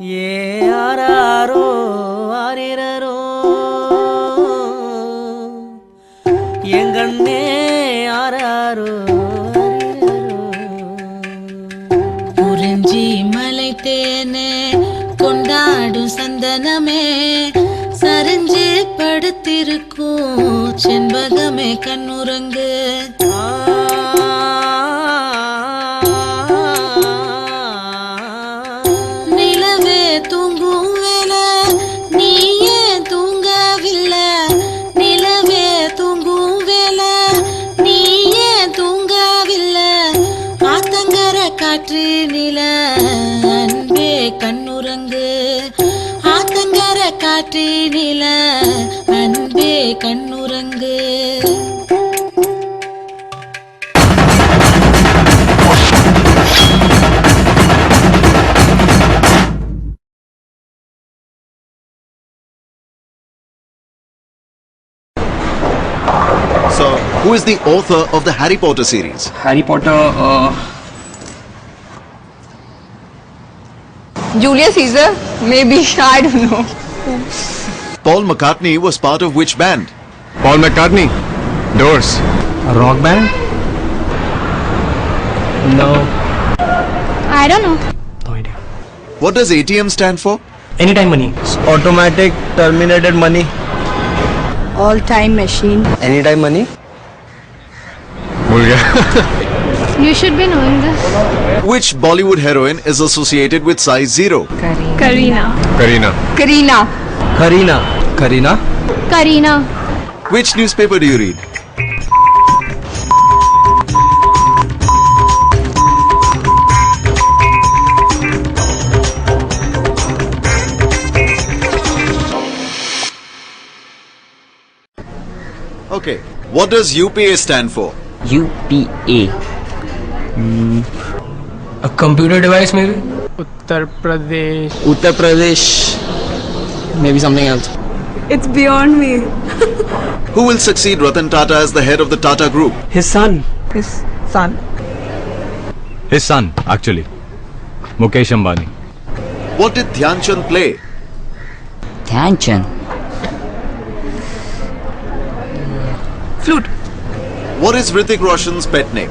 ஏ ஆராரோ ஆரிரரோ எங்கண்ணே ஆராரோ குறிஞ்சி மலை தேனே கொண்டாடும் சந்தனமே சரிஞ்சு படுத்திருக்கும் செண்பகமே கண்ணுறங்கு நிலவே தூங்கும் வேலை நீயே தூங்கவில்லை நிலவே தூங்கும் வேலை நீயே தூங்கவில்லை ஆத்தங்கர காற்று நில அன்பே கண்ணுறங்கு ஆத்தங்கர காற்று நில அன்பே கண்ணுறங்கு So, who is the author of the Harry Potter series? Harry Potter, Julius Caesar? Maybe. I don't know. Paul McCartney was part of which band? Paul McCartney, Doors. a rock band? No. I don't know. No idea. What does ATM stand for? Anytime money. Automatic terminated money. All-time machine. Anytime money. भूल गया. You should be knowing this. Which Bollywood heroine is associated with size 0? Karina. Karina. Karina. Karina. Karina. Karina. Which newspaper do you read? Okay, what does UPA stand for? UPA. A computer device maybe? Uttar Pradesh. Maybe something else. It's beyond me. Who will succeed Ratan Tata as the head of the Tata Group? His son. His son. His son, actually. Mukesh Ambani. What did Dhyan Chand play? Dhyan Chand. Flute. What is Hrithik Roshan's pet name?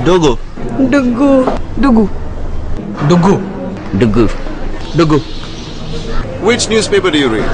Dogo. Dugu. Dugu. Dugu. Dugu. Dugu. Which newspaper do you read?